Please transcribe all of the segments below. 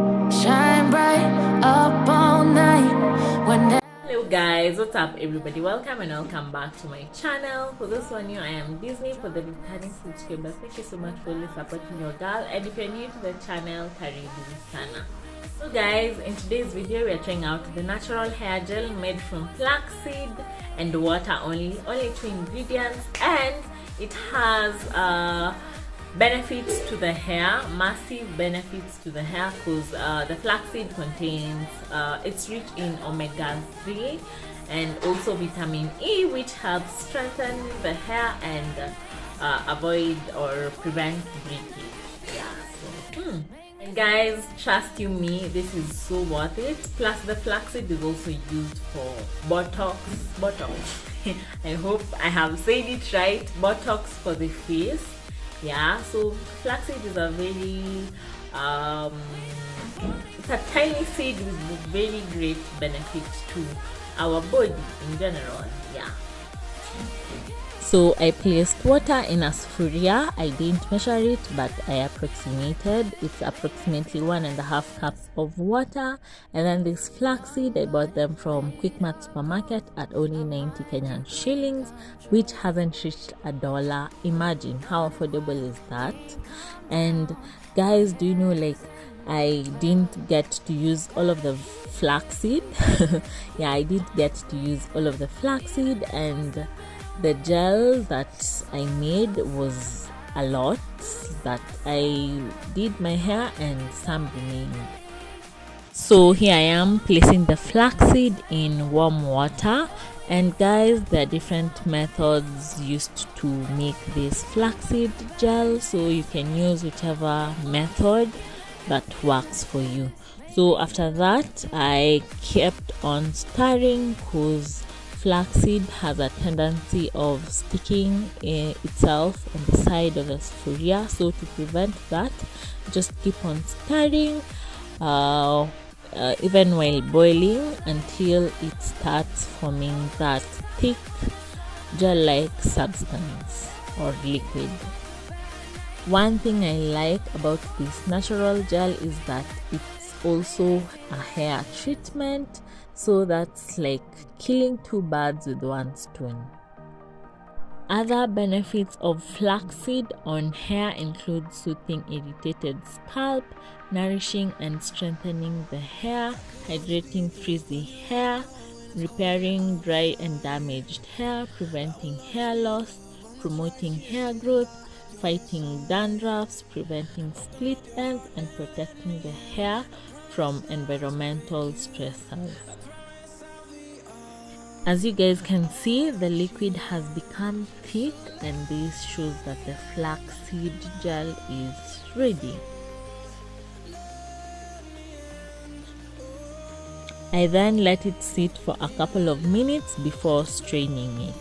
Shine bright up all night when. Hello guys, what's up everybody? Welcome and welcome back to my channel. For those who are new, I am Disney. For the returning subscribers, thank you so much for always supporting your girl. And if you're new to the channel, karibu sana. So guys, in today's video we are trying out the natural hair gel made from flaxseed and water only 2 ingredients, and it has benefits to the hair, massive benefits to the hair, because the flaxseed contains it's rich in omega-3 and also vitamin E, which helps strengthen the hair and avoid or prevent breakage. And guys, trust you me, this is so worth it. Plus the flaxseed is also used for botox I hope I have said it right, botox for the face. Yeah, so flaxseed is a very it's a tiny seed with very great benefits to our body in general. Yeah, so I placed water in a sphuria. I didn't measure it, but I approximated. It's approximately 1.5 cups of water. And then this flaxseed, I bought them from Quickmart supermarket at only 90 Kenyan shillings, which hasn't reached $1. Imagine how affordable is that. And guys, do you know, like, I didn't get to use all of the flaxseed. Yeah, I didn't get to use all of the flaxseed, and the gel that I made was a lot that I did my hair and some remained. So here I am placing the flaxseed in warm water. And guys, there are different methods used to make this flaxseed gel, so you can use whichever method that works for you. So after that, I kept on stirring because flaxseed has a tendency of sticking itself on the side of the sphuria. So to prevent that, just keep on stirring even while boiling until it starts forming that thick gel-like substance or liquid. One thing I like about this natural gel is that it's also a hair treatment, so that's like killing 2 birds with 1 stone. Other benefits of flaxseed on hair include soothing irritated scalp, nourishing and strengthening the hair, hydrating frizzy hair, repairing dry and damaged hair, preventing hair loss, promoting hair growth, fighting dandruffs, preventing split ends, and protecting the hair from environmental stressors. As you guys can see, the liquid has become thick, and this shows that the flaxseed gel is ready. I then let it sit for a couple of minutes before straining it.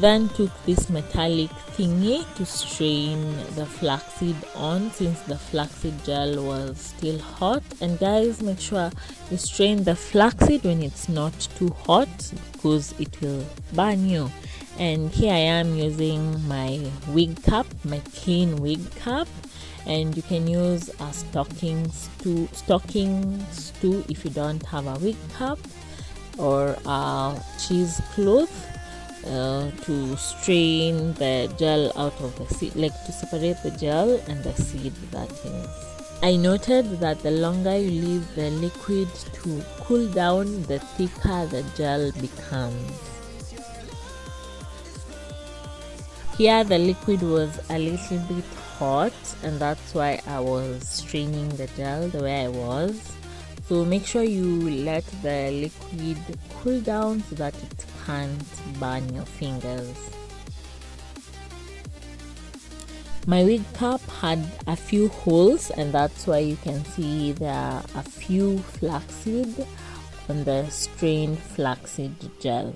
Then took this metallic thingy to strain the flaxseed on, since the flaxseed gel was still hot. And guys, make sure you strain the flaxseed when it's not too hot, because it will burn you. And here I am using my wig cap, my clean wig cap, and you can use a stocking too if you don't have a wig cap, or a cheesecloth to strain the gel out of the seed, like to separate the gel and the seed, that is. I noted that the longer you leave the liquid to cool down, the thicker the gel becomes. Here the liquid was a little bit hot, and that's why I was straining the gel the way I was. So make sure you let the liquid cool down so that it can't burn your fingers. My wig cap had a few holes, and that's why you can see there are a few flaxseed on the strained flaxseed gel.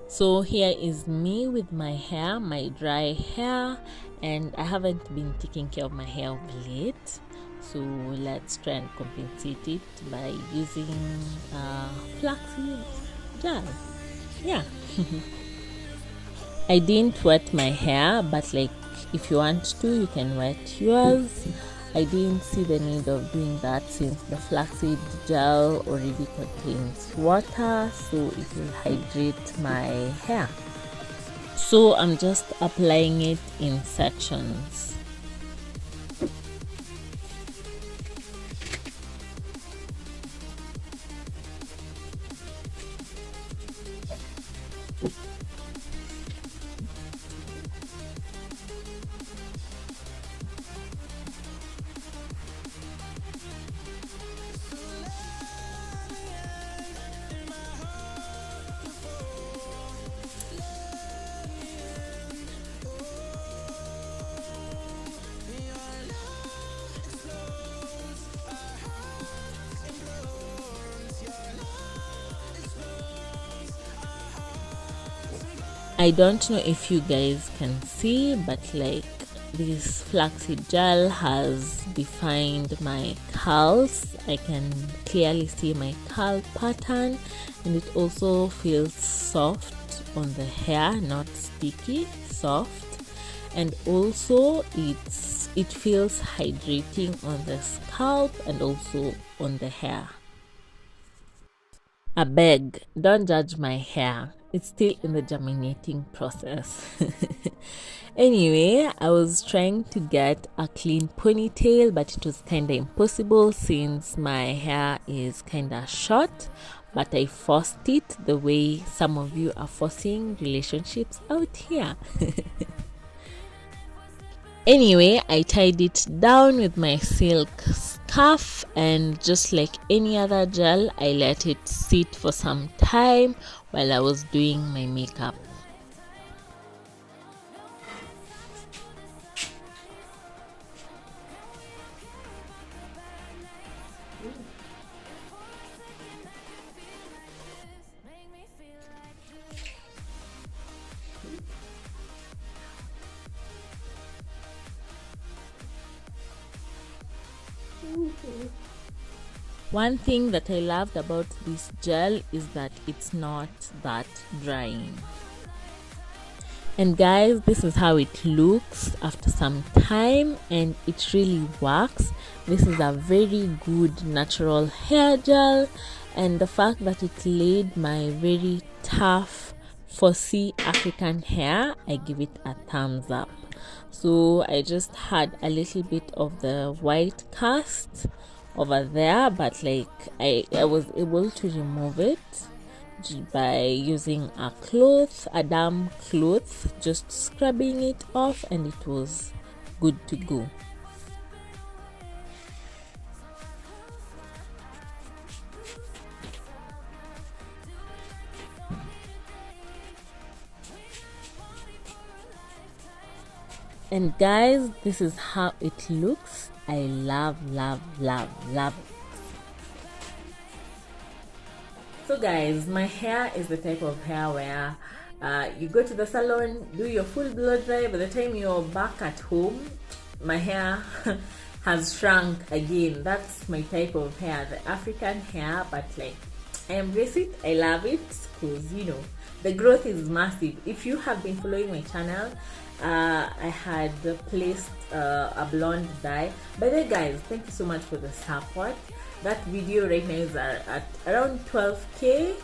So here is me with my hair, my dry hair, and I haven't been taking care of my hair of late. so let's try and compensate it by using flaxseed gel. Yeah. I didn't wet my hair, but like if you want to, you can wet yours. I didn't see the need of doing that since the flaxseed gel already contains water, so it will hydrate my hair. So I'm just applying it in sections. I don't know if you guys can see, but like this flaxseed gel has defined my curls. I can clearly see my curl pattern, and it also feels soft on the hair, not sticky, soft, and also it feels hydrating on the scalp and also on the hair. I beg, don't judge my hair. It's still in the germinating process. Anyway, I was trying to get a clean ponytail, but it was kind of impossible since my hair is kind of short. But I forced it the way some of you are forcing relationships out here. Anyway, I tied it down with my silk scarf, and just like any other gel, I let it sit for some time while I was doing my makeup. One thing that I loved about this gel is that it's not that drying. And guys, this is how it looks after some time, and it really works. This is a very good natural hair gel, and the fact that it laid my very tough 4C African hair, I give it a thumbs up. So I just had a little bit of the white cast over there, but like I was able to remove it by using a damp cloth, just scrubbing it off, and it was good to go. And guys, this is how it looks. I love it. So guys, my hair is the type of hair where you go to the salon, do your full blow dry. By the time you're back at home, my hair has shrunk again. That's my type of hair, the African hair, but like I embrace it. I love it because you know the growth is massive. If you have been following my channel, I had placed a blonde dye. By the way guys, thank you so much for the support. That video right now is at around 12k,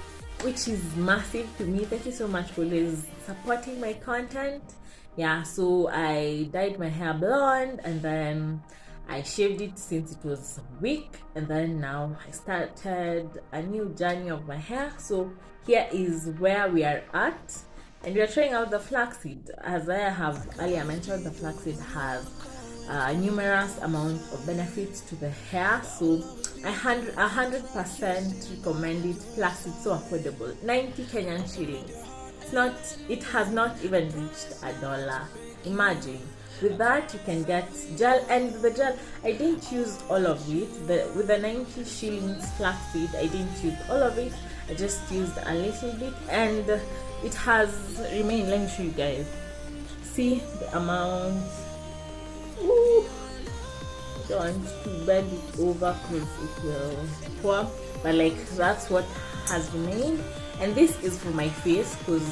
which is massive to me. Thank you so much for always supporting my content. Yeah, so I dyed my hair blonde, and then I shaved it since it was weak, and then now I started a new journey of my hair. So here is where we are at, and we are trying out the flaxseed. As I have earlier mentioned, the flaxseed has numerous amount of benefits to the hair, so 100% recommend it. Plus it's so affordable, 90 Kenyan shillings. It has not even reached $1. Imagine. With that you can get gel, and the gel I didn't use all of it. With the 90 shillings flaxseed, I didn't use all of it. I just used a little bit, and it has remained. Let me show you guys. See the amount. Ooh. don't to bend it over because it will pour, but like that's what has remained. And this is for my face because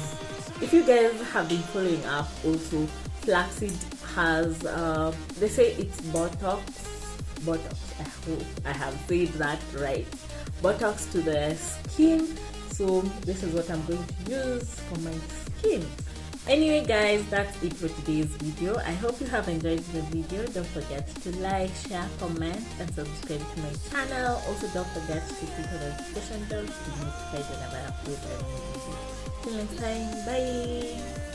if you guys have been following up, also flaxseed has they say it's botox. I hope I have said that right. Botox to the skin. So this is what I'm going to use for my skin. Anyway guys, that's it for today's video. I hope you have enjoyed the video. Don't forget to like, share, comment and subscribe to my channel. Also don't forget to click the notification bell to be notified whenever I upload a new video. Till next time, bye.